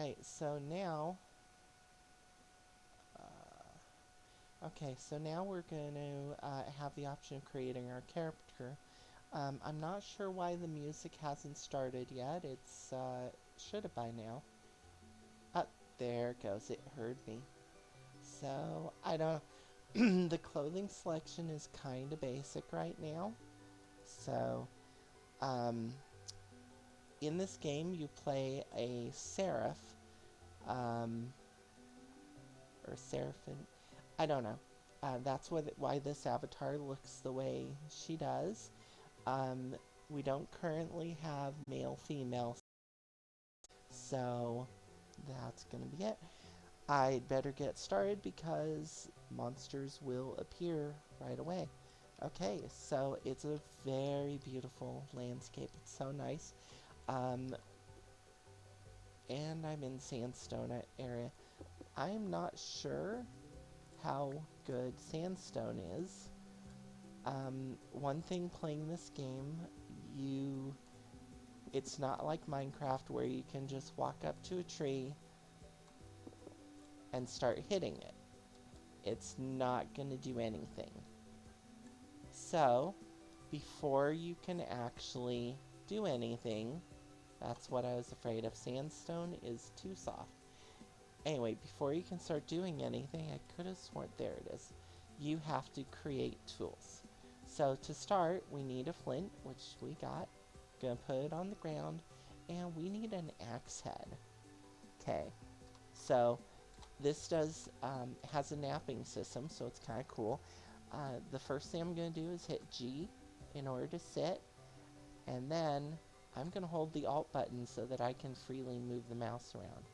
Alright, so now... okay, so now we're going to have the option of creating our character. I'm not sure why the music hasn't started yet. It's should have by now. Up there it goes. It heard me. So I don't. The clothing selection is kind of basic right now. So, um, in this game you play a seraph, um, or seraphim. I don't know. That's why this avatar looks the way she does. Um, we don't currently have male female, so that's gonna be it. I'd better get started because monsters will appear right away. Okay, so it's a very beautiful landscape. It's so nice. Um, and I'm in sandstone area. I'm not sure how good sandstone is. One thing playing this game, it's not like Minecraft where you can just walk up to a tree and start hitting it. It's not going to do anything. So, before you can actually do anything, that's what I was afraid of. Sandstone is too soft. Anyway, before you can start doing anything, I could have sworn, there it is. You have to create tools. So to start, we need a flint, which we got. Gonna put it on the ground, and we need an axe head. Okay, so this has a napping system, so it's kind of cool. The first thing I'm gonna do is hit G in order to sit, and then I'm gonna hold the Alt button so that I can freely move the mouse around.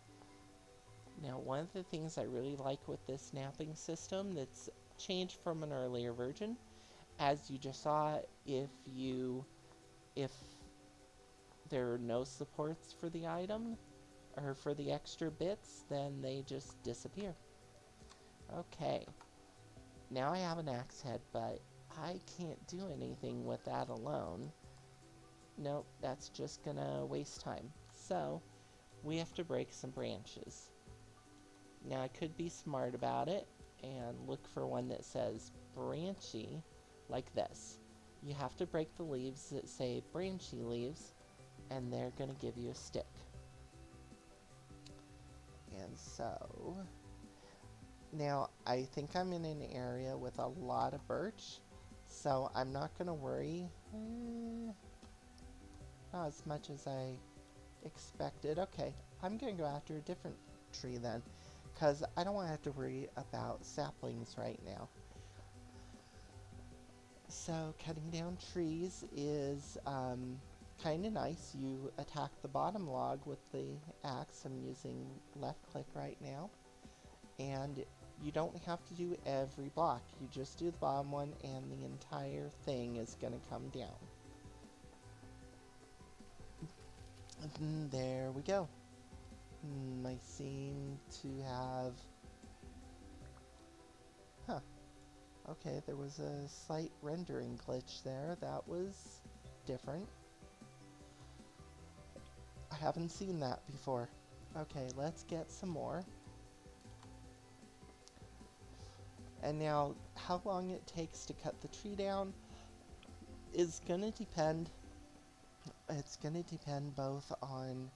Now, one of the things I really like with this napping system that's changed from an earlier version, as you just saw, if there are no supports for the item, or for the extra bits, then they just disappear. Okay, now I have an axe head, but I can't do anything with that alone. Nope, that's just gonna waste time. So, we have to break some branches. Now I could be smart about it and look for one that says branchy, like this. You have to break the leaves that say branchy leaves, and they're going to give you a stick. And so, now I think I'm in an area with a lot of birch, so I'm not going to worry. Not as much as I expected. Okay, I'm going to go after a different tree then, because I don't want to have to worry about saplings right now. So cutting down trees is kind of nice. You attack the bottom log with the axe. I'm using left click right now. And you don't have to do every block. You just do the bottom one and the entire thing is going to come down. And there we go. I seem to have... Huh. Okay, there was a slight rendering glitch there. That was different. I haven't seen that before. Okay, let's get some more. And now, how long it takes to cut the tree down is gonna depend. It's gonna depend both on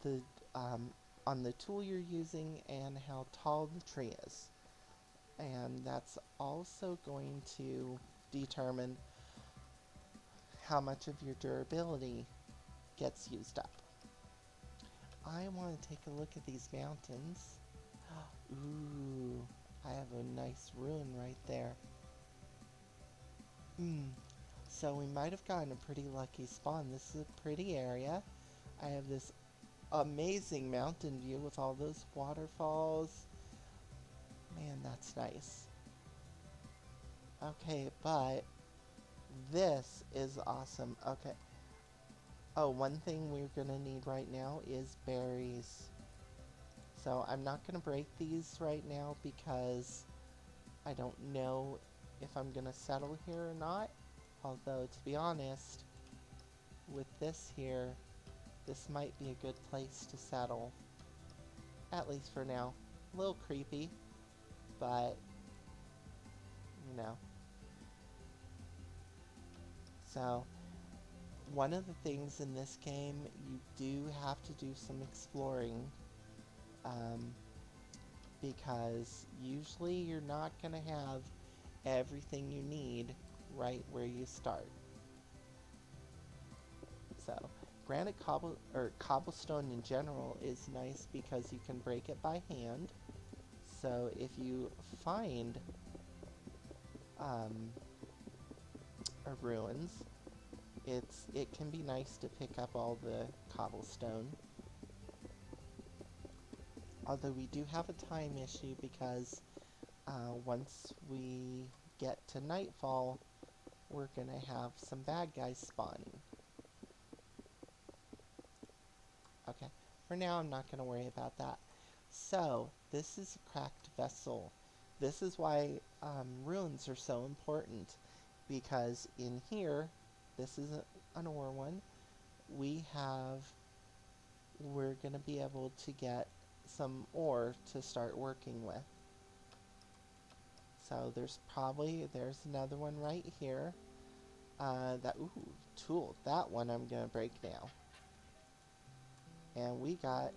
the tool you're using and how tall the tree is. And that's also going to determine how much of your durability gets used up. I want to take a look at these mountains. Ooh, I have a nice ruin right there. So we might have gotten a pretty lucky spawn. This is a pretty area. I have this amazing mountain view with all those waterfalls. Man, that's nice. Okay, but this is awesome. Okay. Oh, one thing we're gonna need right now is berries. So I'm not gonna break these right now because I don't know if I'm gonna settle here or not. Although, to be honest, with this here, this might be a good place to settle. At least for now. A little creepy, but, you know. So, one of the things in this game, you do have to do some exploring, um, because usually you're not going to have everything you need right where you start. So, granite cobblestone in general is nice because you can break it by hand. So if you find um, a ruins, it can be nice to pick up all the cobblestone. Although we do have a time issue because once we get to nightfall, we're gonna have some bad guys spawning. Okay, for now I'm not gonna worry about that. So, this is a cracked vessel. This is why ruins are so important, because in here, this is an ore one, we're going to be able to get some ore to start working with. So there's another one right here. Ooh, tool, that one I'm going to break now. And we got,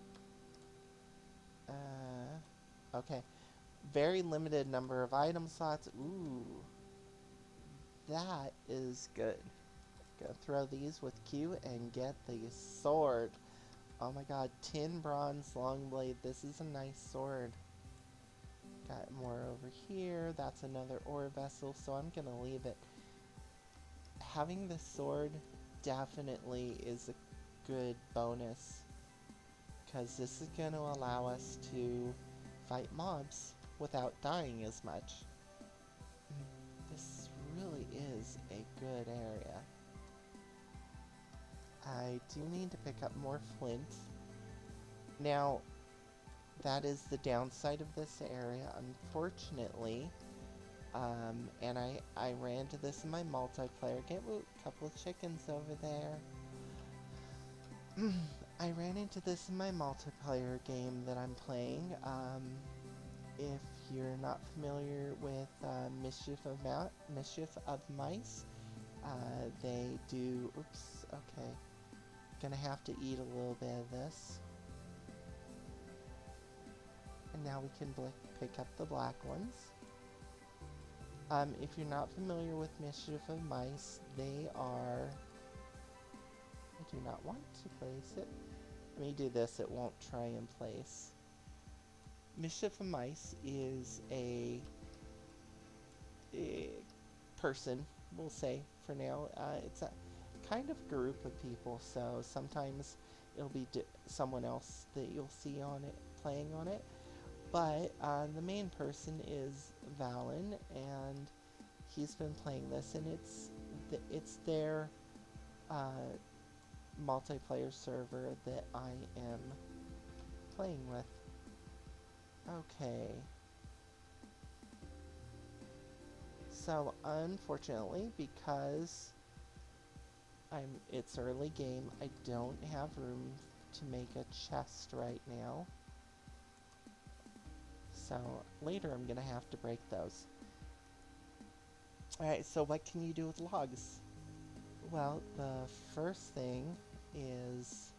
okay, very limited number of item slots. Ooh, that is good. Gonna throw these with Q and get the sword. Oh my god, tin bronze long blade. This is a nice sword. Got more over here. That's another ore vessel, so I'm gonna leave it. Having the sword definitely is a good bonus, because this is gonna allow us to fight mobs without dying as much. This really is a good area. I do need to pick up more flint. Now, that is the downside of this area, unfortunately. And I ran into this in my multiplayer game. Ooh, couple of chickens over there. I ran into this in my multiplayer game that I'm playing. If you're not familiar with Mischief of Mice, they do... Oops, okay. Gonna have to eat a little bit of this. And now we can pick up the black ones. If you're not familiar with Mischief of Mice, they are... I do not want to place it. Let me do this, it won't try and place. Mischief of Mice is a person, we'll say, for now. It's a kind of group of people, so sometimes it'll be someone else that you'll see on it, playing on it. But the main person is Valen, and he's been playing this, and it's their multiplayer server that I am playing with. Okay. So unfortunately, because it's early game, I don't have room to make a chest right now. So later I'm gonna have to break those. Alright, so what can you do with logs? Well, the first thing is...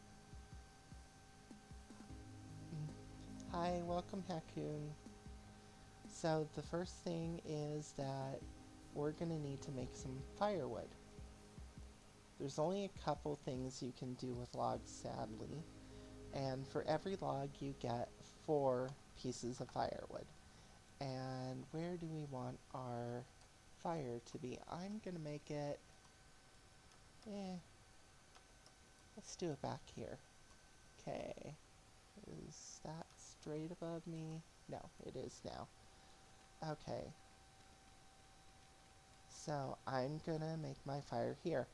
Hi, welcome Hakun. So the first thing is that we're gonna need to make some firewood. There's only a couple things you can do with logs, sadly. And for every log you get 4 pieces of firewood. And where do we want our fire to be? I'm gonna make it... let's do it back here. Okay. Is that straight above me? No, it is now. Okay. So I'm gonna make my fire here.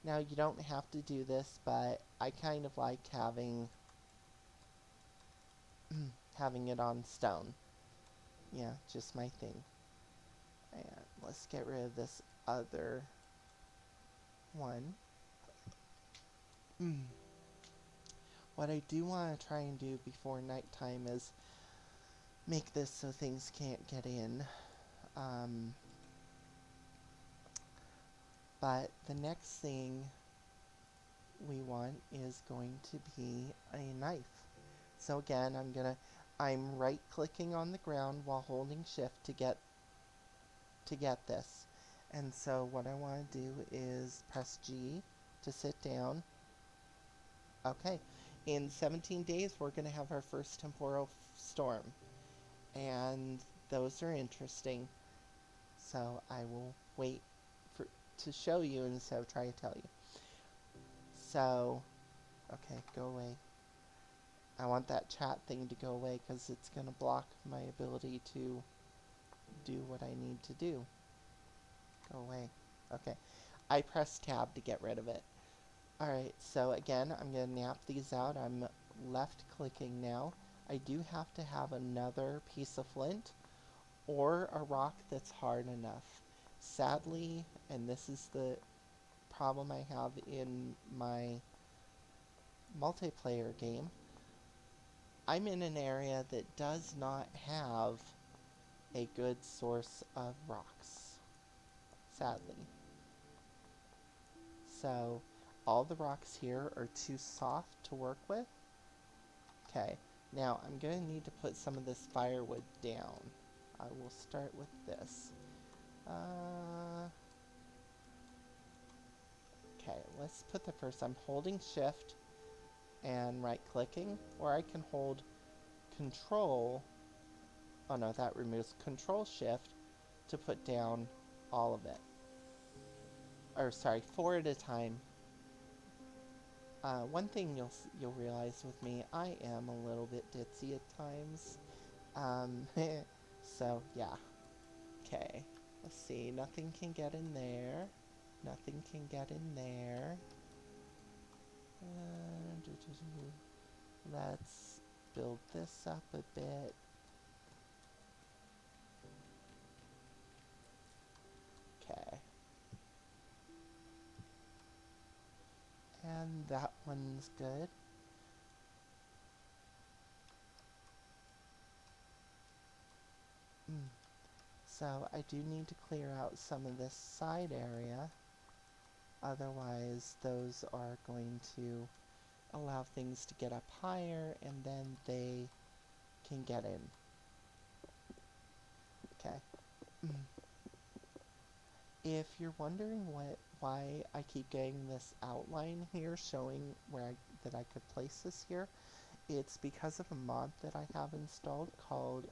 Now you don't have to do this, but I kind of like having having it on stone. Yeah, just my thing. And let's get rid of this other one. What I do want to try and do before nighttime is make this so things can't get in. But the next thing we want is going to be a knife. So again, I'm right clicking on the ground while holding shift to get this. And so what I want to do is press G to sit down. Okay, in 17 days we're going to have our first temporal storm. And those are interesting. So I will wait to show you instead of try to tell you. So, okay, go away. I want that chat thing to go away because it's going to block my ability to do what I need to do. Go away. Okay. I pressed tab to get rid of it. Alright, so again, I'm going to nap these out. I'm left clicking now. I do have to have another piece of flint or a rock that's hard enough. Sadly, and this is the problem I have in my multiplayer game, I'm in an area that does not have a good source of rocks, sadly. So, all the rocks here are too soft to work with. Okay, now I'm going to need to put some of this firewood down. I will start with this. Okay, let's put the first. I'm holding shift and right clicking, or I can hold control. Oh no, that removes control shift to put down all of it. Or sorry, 4 at a time. One thing you'll realize with me, I am a little bit ditzy at times. So yeah. Okay. Let's see. Nothing can get in there. Nothing can get in there. Let's build this up a bit. Okay. And that one's good. So I do need to clear out some of this side area. Otherwise, those are going to allow things to get up higher and then they can get in. Okay. If you're wondering why I keep getting this outline here showing that I could place this here, it's because of a mod that I have installed called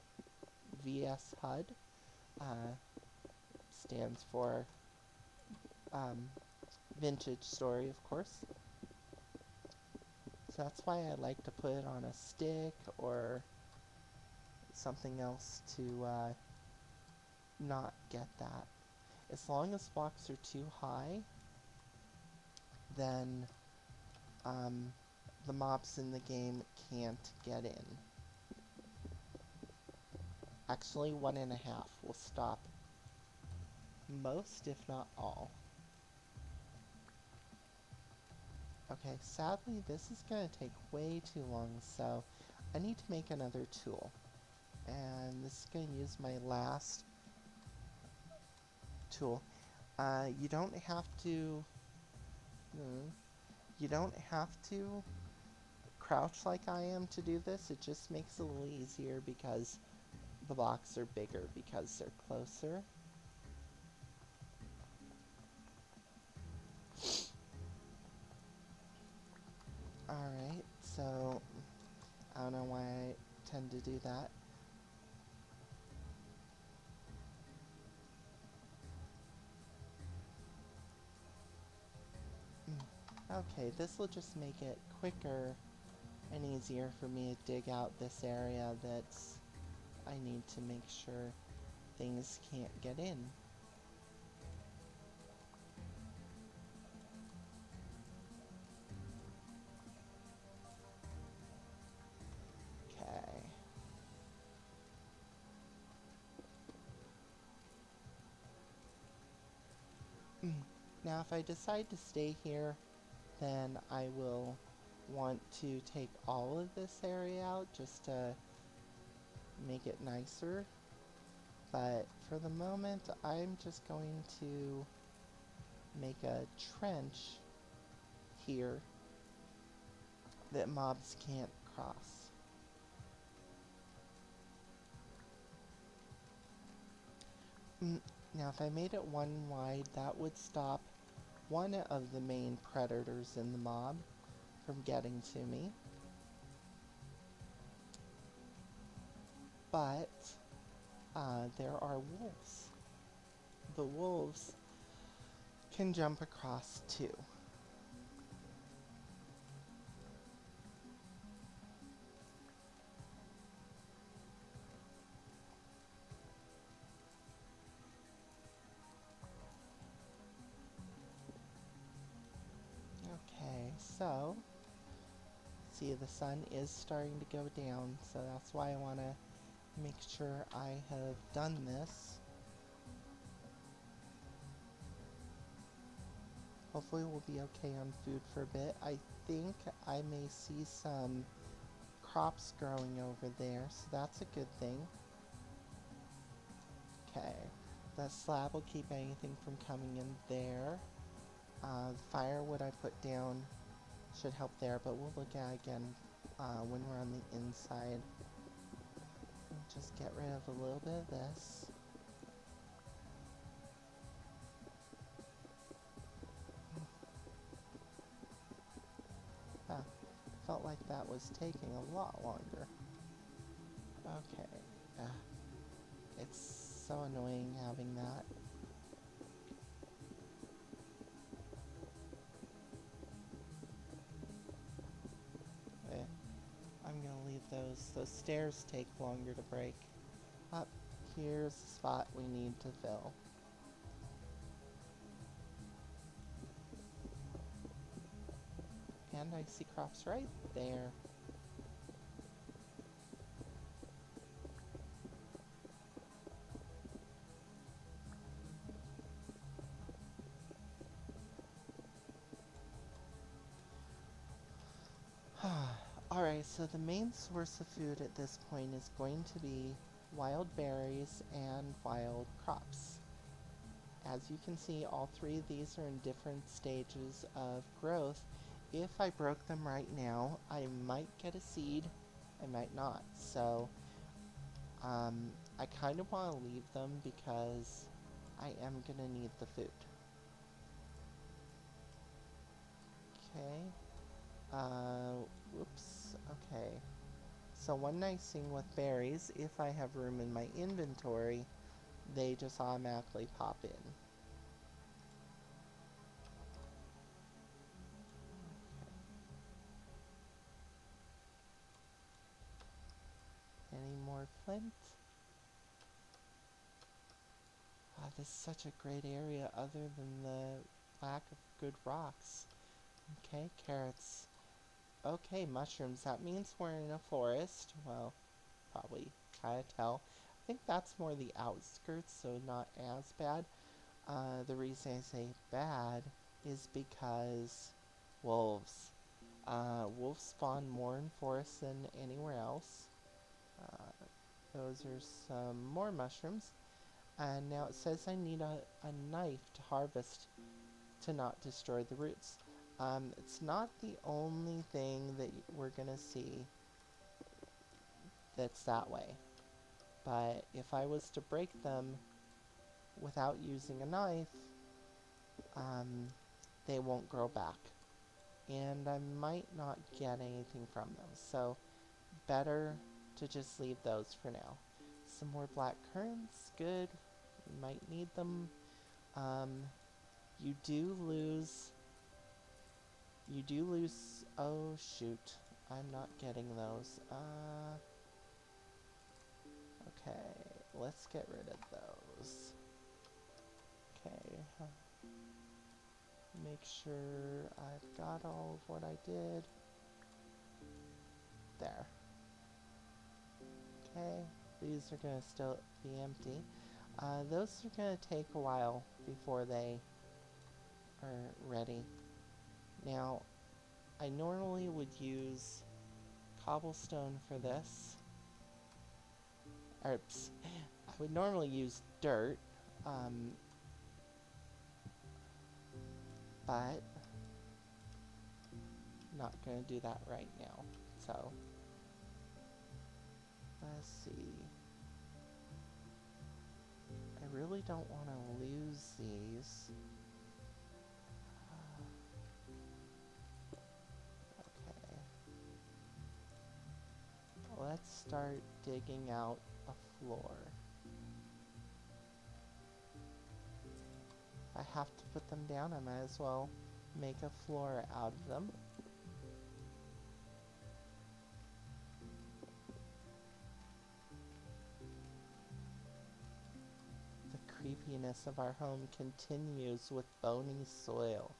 VS HUD. Stands for Vintage Story, of course. So that's why I like to put it on a stick or something else to not get that. As long as blocks are too high, then the mobs in the game can't get in. Actually, 1.5 will stop most, if not all. Okay, sadly, this is going to take way too long, so I need to make another tool. And this is going to use my last tool. You don't have to... you don't have to crouch like I am to do this. It just makes it a little easier because the blocks are bigger because they're closer. Alright, so I don't know why I tend to do that. Okay, this will just make it quicker and easier for me to dig out this area that's I need to make sure things can't get in. Okay. Now if I decide to stay here, then I will want to take all of this area out just to make it nicer. But for the moment, I'm just going to make a trench here that mobs can't cross. Now, if I made it one wide, that would stop one of the main predators in the mob from getting to me. But there are wolves. The wolves can jump across too. Okay, so see, the sun is starting to go down, so that's why I want to make sure I have done this. Hopefully we'll be okay on food for a bit. I think I may see some crops growing over there, so that's a good thing. Okay, that slab will keep anything from coming in there. The firewood I put down should help there, but we'll look at it again when we're on the inside. Just get rid of a little bit of this. Huh, felt like that was taking a lot longer. Okay, it's so annoying having that. I'm gonna leave those. Those stairs take longer to break. Up here's the spot we need to fill. And I see crops right there. Alright, so the main source of food at this point is going to be wild berries and wild crops. As you can see, all three of these are in different stages of growth. If I broke them right now, I might get a seed, I might not. So, I kind of want to leave them because I am going to need the food. Okay. Whoops. Okay. So one nice thing with berries, if I have room in my inventory, they just automatically pop in. Any more flint? Ah, this is such a great area other than the lack of good rocks. Okay, carrots. Okay, mushrooms. That means we're in a forest. Well, probably kind of tell. I think that's more the outskirts, so not as bad. The reason I say bad is because wolves. Wolves spawn more in forests than anywhere else. Those are some more mushrooms. And now it says I need a knife to harvest to not destroy the roots. It's not the only thing that we're going to see that's that way. But if I was to break them without using a knife, they won't grow back. And I might not get anything from them. So better to just leave those for now. Some more black currants, good. We might need them. You do lose, oh shoot, I'm not getting those. Okay, let's get rid of those. Okay, make sure I've got all of what I did. There. Okay, these are gonna still be empty. Those are gonna take a while before they are ready. Now, I normally would use cobblestone for this. Or, I would normally use dirt, but not gonna do that right now. So, let's see. I really don't want to lose these. Okay. Let's start digging out a floor. If I have to put them down, I might as well make a floor out of them. The creepiness of our home continues with bony soil.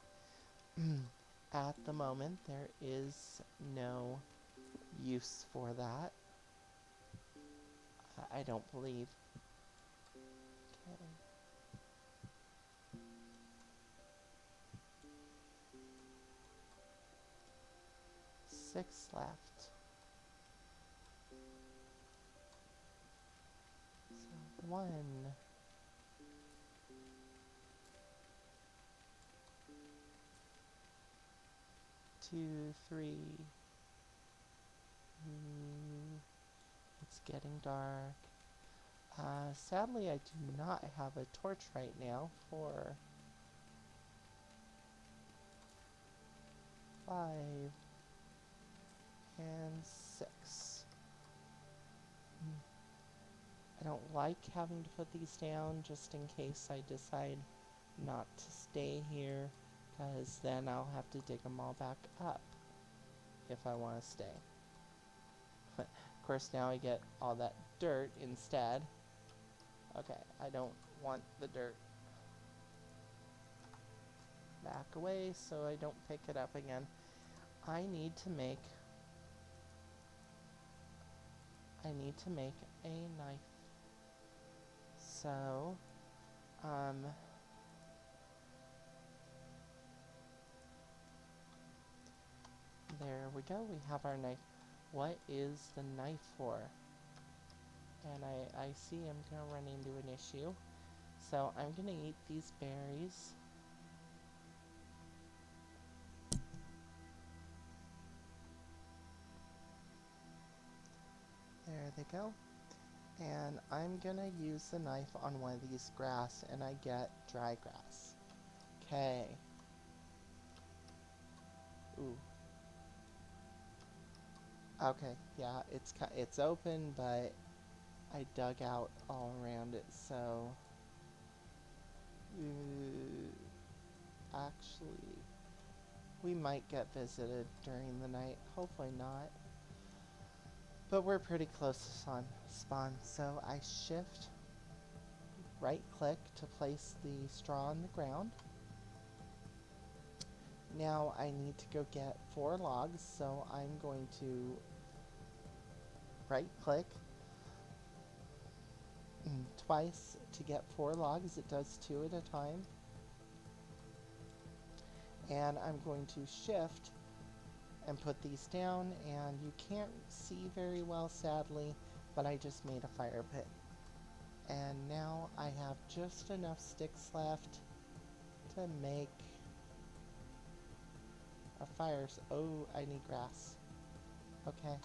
At the moment, there is no use for that. I don't believe. Okay. 6 left. So 1. 2, 3. It's getting dark. Sadly, I do not have a torch right now for 5 and 6. I don't like having to put these down just in case I decide not to stay here, because then I'll have to dig them all back up if I want to stay. Of course, now I get all that dirt instead. Okay, I don't want the dirt. Back away so I don't pick it up again. I need to make a knife. So, there we go. We have our knife. What is the knife for? And I see I'm gonna run into an issue. So I'm gonna eat these berries. There they go. And I'm gonna use the knife on one of these grass, and I get dry grass. Okay. Ooh. Okay, yeah, it's open, but I dug out all around it, so actually, we might get visited during the night. Hopefully not. But we're pretty close to spawn, so I shift right click to place the straw on the ground. Now I need to go get 4 logs, so I'm going to right click twice to get 4 logs. It does 2 at a time. And I'm going to shift and put these down, and you can't see very well, sadly, but I just made a fire pit. And now I have just enough sticks left to make a fire. Oh, I need grass. Okay.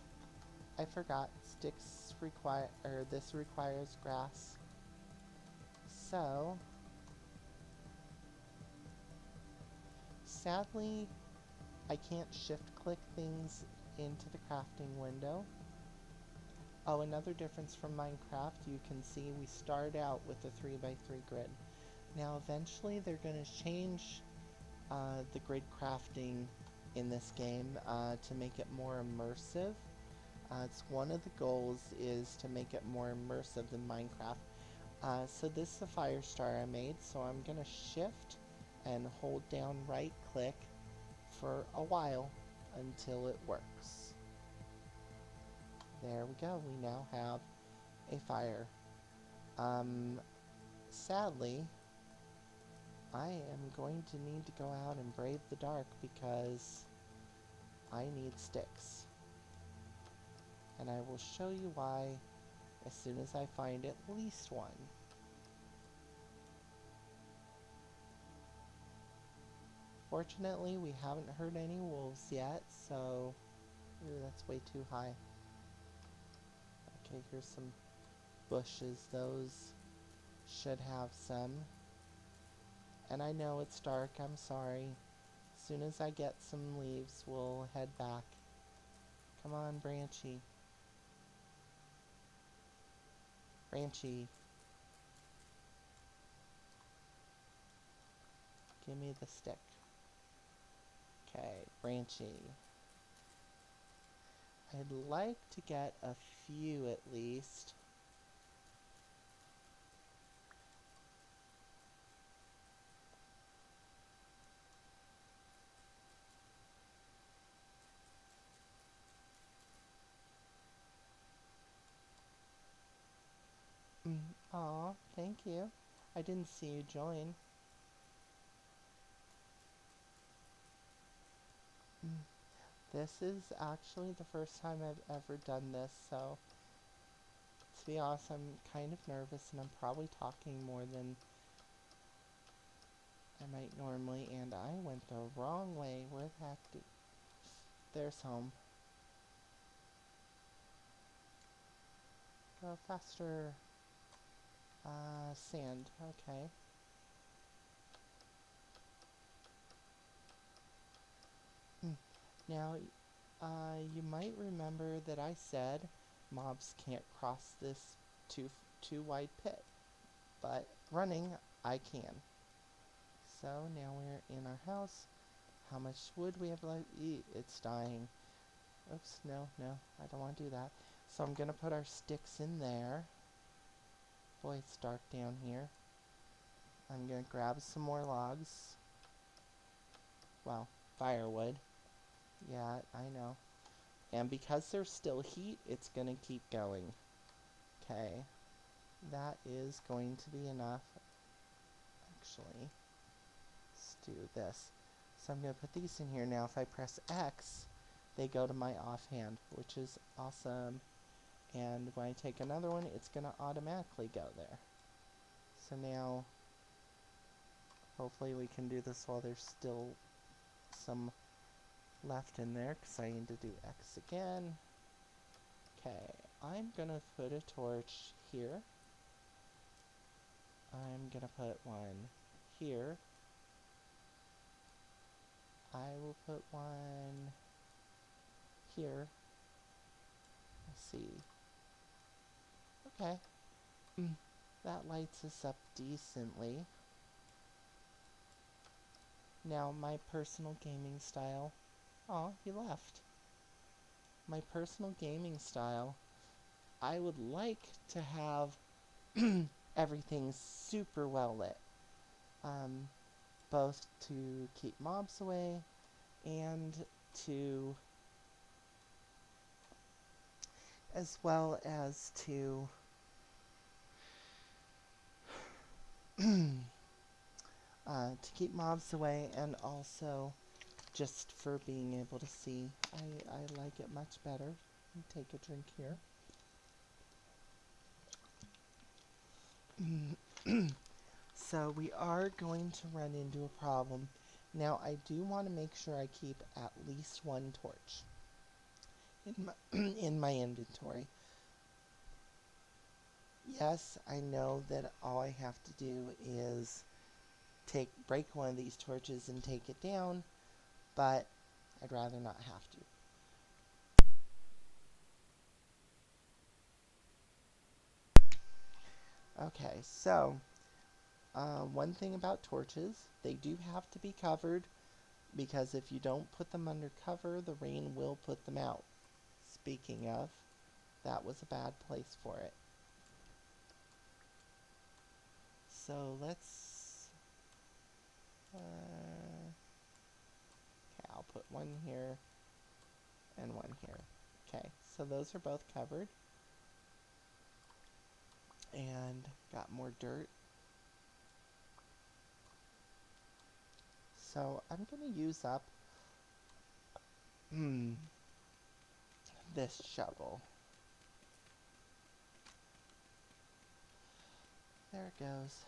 I forgot. Sticks require, or this requires grass. So, sadly, I can't shift click things into the crafting window. Oh, another difference from Minecraft, you can see we start out with a 3x3 grid. Now eventually they're going to change the grid crafting in this game to make it more immersive. It's one of the goals is to make it more immersive than Minecraft. So this is a fire star I made, so I'm going to shift and hold down right click for a while until it works. There we go, we now have a fire. Sadly, I am going to need to go out and brave the dark because I need sticks. And I will show you why as soon as I find at least one. Fortunately, we haven't heard any wolves yet, so... Ooh, that's way too high. Okay, here's some bushes. Those should have some. And I know it's dark, I'm sorry. As soon as I get some leaves, we'll head back. Come on, Branchy. Branchy. Give me the stick. Okay, Branchy. I'd like to get a few at least. Aw, thank you. I didn't see you join. This is actually the first time I've ever done this, so to be honest, I'm kind of nervous and I'm probably talking more than I might normally, and I went the wrong way. Where the heck did... There's home. Go faster. Sand. Okay. Now, you might remember that I said mobs can't cross this too wide pit, but running, I can. So now we're in our house. How much wood we have left? It's dying. Oops, no, I don't want to do that. So I'm gonna put our sticks in there. Boy, it's dark down here. I'm gonna grab some more logs. Well, firewood. Yeah, I know. And because there's still heat, it's gonna keep going. Okay. That is going to be enough. Actually, let's do this. So I'm gonna put these in here. Now if I press X, they go to my offhand, which is awesome. And when I take another one, it's gonna automatically go there. So now, hopefully we can do this while there's still some left in there, because I need to do X again. Okay, I'm gonna put a torch here. I'm gonna put one here. I will put one here. Let's see. Okay. That lights us up decently. Now, my personal gaming style. Oh, he left. My personal gaming style, I would like to have everything super well lit. Both to keep mobs away and to, as well as to keep mobs away, and also just for being able to see. I like it much better. Take a drink here. So we are going to run into a problem. Now I do want to make sure I keep at least one torch in my inventory. Yes, I know that all I have to do is break one of these torches and take it down, but I'd rather not have to. Okay, so one thing about torches, they do have to be covered, because if you don't put them under cover, the rain will put them out. Speaking of, that was a bad place for it. So let's... okay, I'll put one here and one here. Okay, so those are both covered. And got more dirt. So I'm going to use up Hmm. This shovel. There it goes.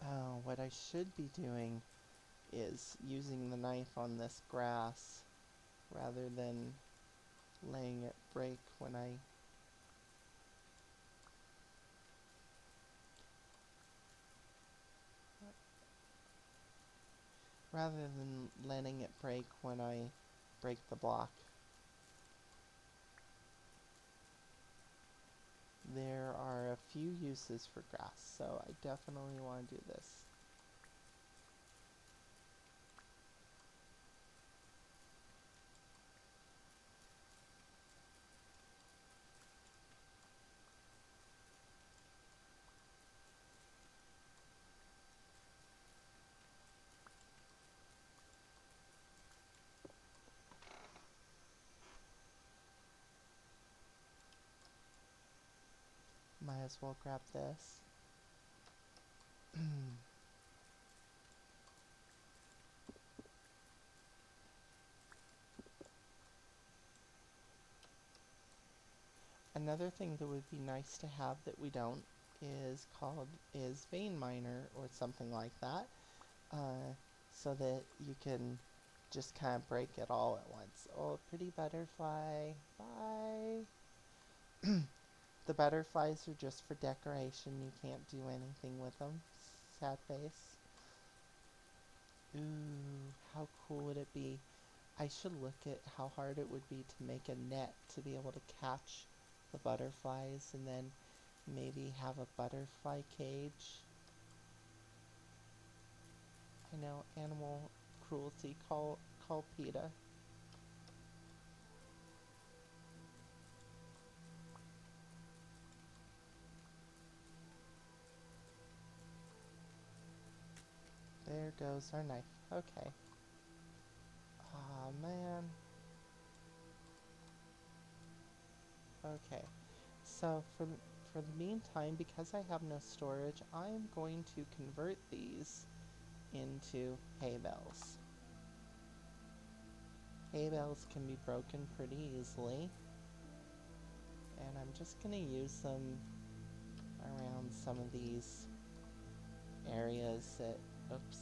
Oh, what I should be doing is using the knife on this grass rather than letting it break when I... rather than letting it break when I break the block. There are a few uses for grass, so I definitely want to do this. Might as well grab this. Another thing that would be nice to have that we don't is vein miner or something like that, so that you can just kind of break it all at once. Oh, pretty butterfly, bye. The butterflies are just for decoration. You can't do anything with them. Sad face. Ooh, how cool would it be? I should look at how hard it would be to make a net to be able to catch the butterflies and then maybe have a butterfly cage. I know, animal cruelty, call PETA. There goes our knife. Okay. Aw, man. Okay. So for the meantime, because I have no storage, I'm going to convert these into hay bales. Hay bales can be broken pretty easily, and I'm just going to use them around some of these areas that, oops.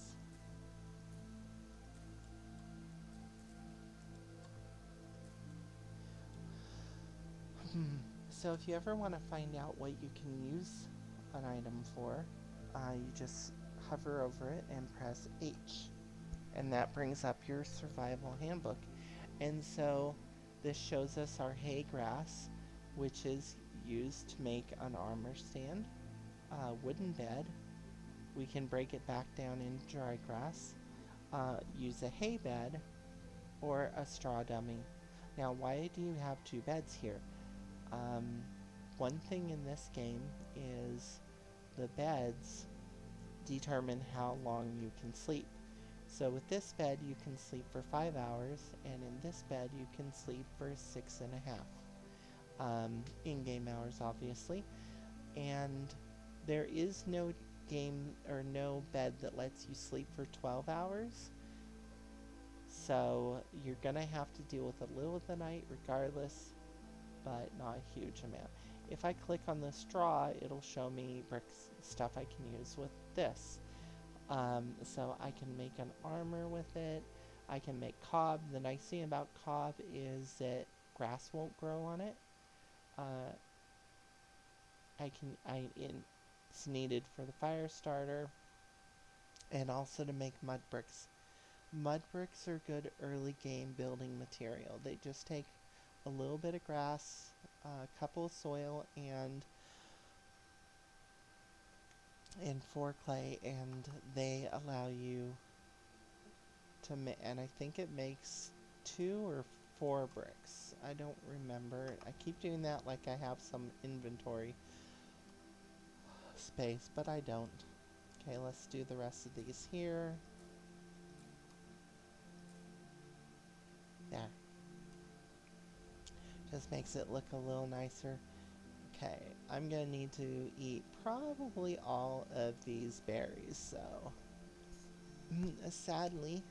So if you ever want to find out what you can use an item for, you just hover over it and press H. And that brings up your survival handbook. And so this shows us our hay grass, which is used to make an armor stand, wooden bed. We can break it back down into dry grass, use a hay bed, or a straw dummy. Now, why do you have two beds here? One thing in this game is the beds determine how long you can sleep. So with this bed you can sleep for 5 hours, and in this bed you can sleep for 6.5. In-game hours, obviously. And there is no game or no bed that lets you sleep for 12 hours. So you're gonna have to deal with a little of the night regardless, but not a huge amount. If I click on the straw, it'll show me bricks, stuff I can use with this. So I can make an armor with it. I can make cob. The nice thing about cob is that grass won't grow on it. Uh, it's needed for the fire starter and also to make mud bricks. Mud bricks are good early game building material. They just take a little bit of grass, a couple of soil, and 4 clay, and they allow you to and I think it makes 2 or 4 bricks. I don't remember. I keep doing that like I have some inventory space, but I don't. Okay, let's do the rest of these here. There. Just makes it look a little nicer. Okay, I'm gonna need to eat probably all of these berries, so sadly,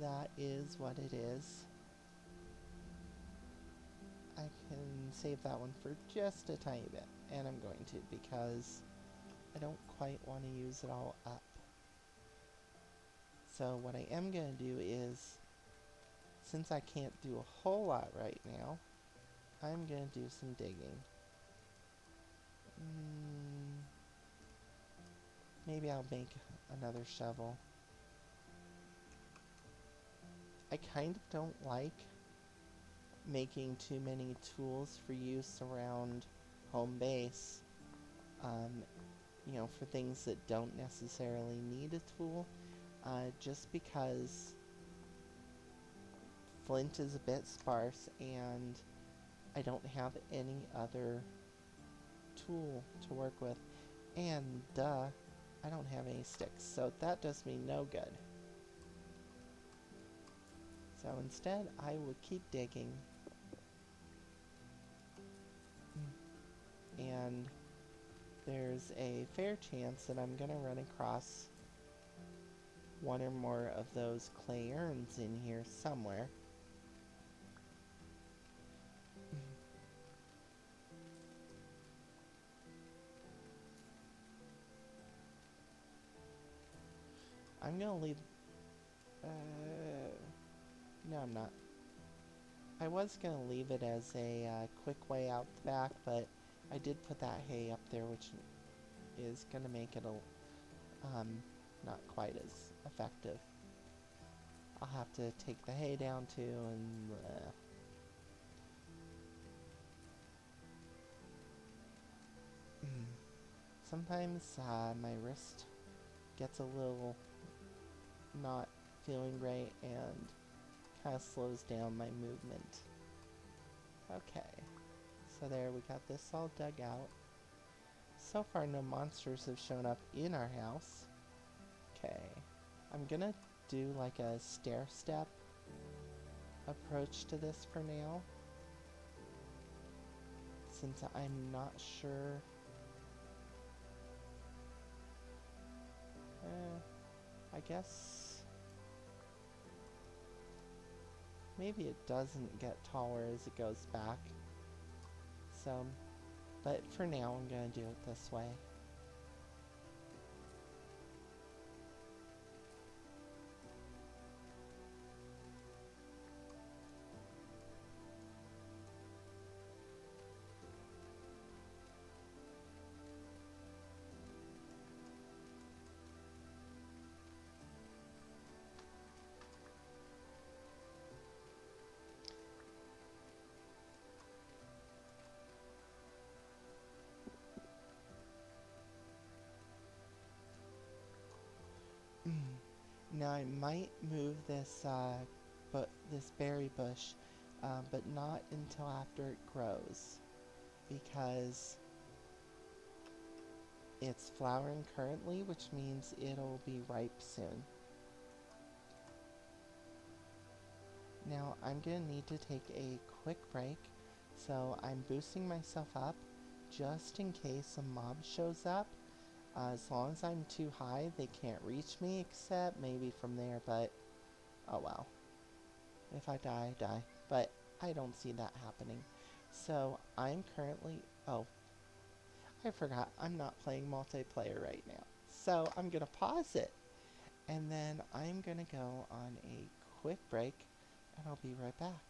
that is what it is. I can save that one for just a tiny bit, and I'm going to because I don't quite want to use it all up. So what I am going to do is, since I can't do a whole lot right now, I'm going to do some digging. Maybe I'll make another shovel. I kind of don't like making too many tools for use around home base. You know, for things that don't necessarily need a tool, just because flint is a bit sparse and I don't have any other tool to work with. And duh, I don't have any sticks, so that does me no good. So instead, I would keep digging. And there's a fair chance that I'm gonna run across one or more of those clay urns in here somewhere. I'm gonna leave... no, I'm not. I was gonna leave it as a quick way out the back, but I did put that hay up there, which is gonna make it not quite as effective. I'll have to take the hay down too, and sometimes my wrist gets a little not feeling great and kind of slows down my movement. Okay, so there, we got this all dug out. So far no monsters have shown up in our house. Okay, I'm gonna do like a stair step approach to this for now, since I'm not sure. I guess maybe it doesn't get taller as it goes back. So, but for now I'm gonna do it this way. Now I might move this this berry bush, but not until after it grows, because it's flowering currently, which means it'll be ripe soon. Now I'm gonna need to take a quick break, so I'm boosting myself up just in case a mob shows up. As long as I'm too high, they can't reach me, except maybe from there, but oh well. If I die, I die. But I don't see that happening. So I'm currently... Oh, I forgot. I'm not playing multiplayer right now. So I'm going to pause it. And then I'm going to go on a quick break. And I'll be right back.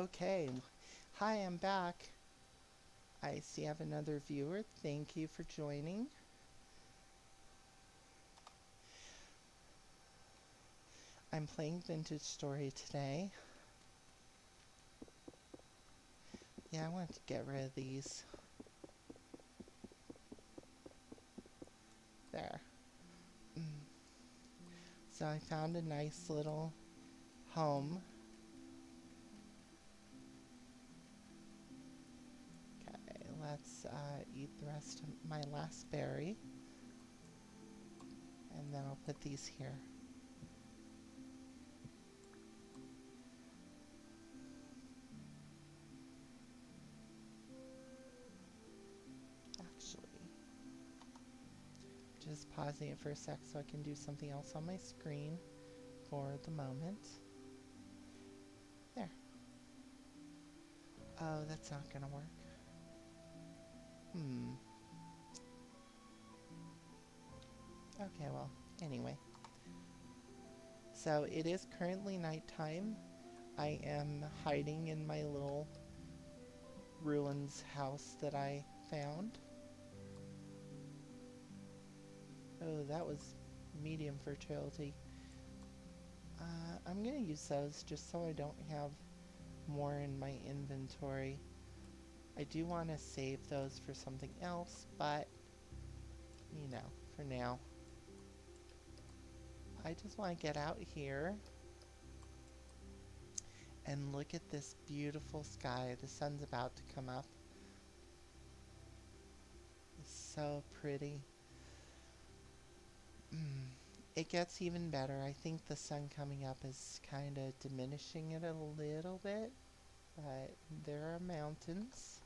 Okay. Hi, I'm back. I see I have another viewer. Thank you for joining. I'm playing Vintage Story today. Yeah, I want to get rid of these. There. So I found a nice little home. Okay, let's eat the rest of my last berry. And then I'll put these here. Actually, just pausing it for a sec so I can do something else on my screen for the moment. There. Oh, that's not gonna work. Okay, well, anyway. So it is currently nighttime. I am hiding in my little ruins house that I found. Oh, that was medium fertility. I'm gonna use those just so I don't have more in my inventory. I do want to save those for something else, but, you know, for now. I just want to get out here and look at this beautiful sky. The sun's about to come up. It's so pretty. It gets even better. I think the sun coming up is kind of diminishing it a little bit, but there are mountains.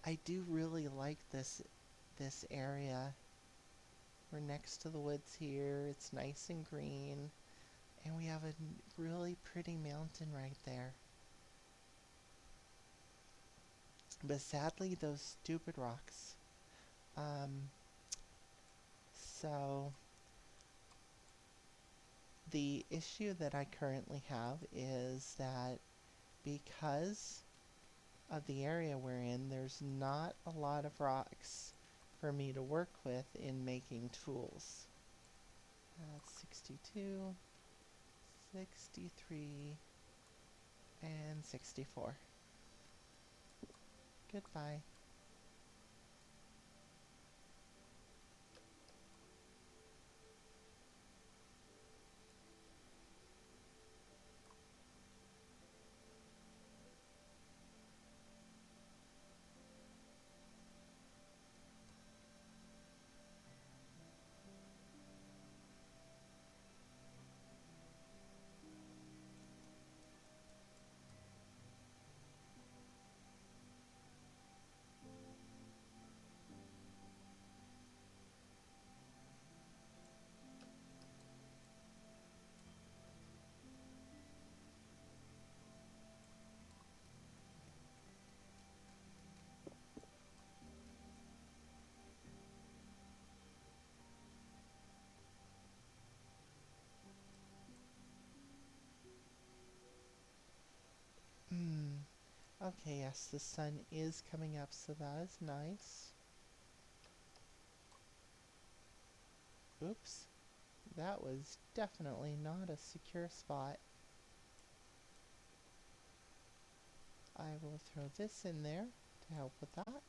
I do really like this area. We're next to the woods here. It's nice and green, and we have a really pretty mountain right there. But sadly, those stupid rocks. So the issue that I currently have is that because of the area we're in, there's not a lot of rocks for me to work with in making tools. 62, 63, and 64. Goodbye. Okay, yes, the sun is coming up, so that is nice. Oops. That was definitely not a secure spot. I will throw this in there to help with that.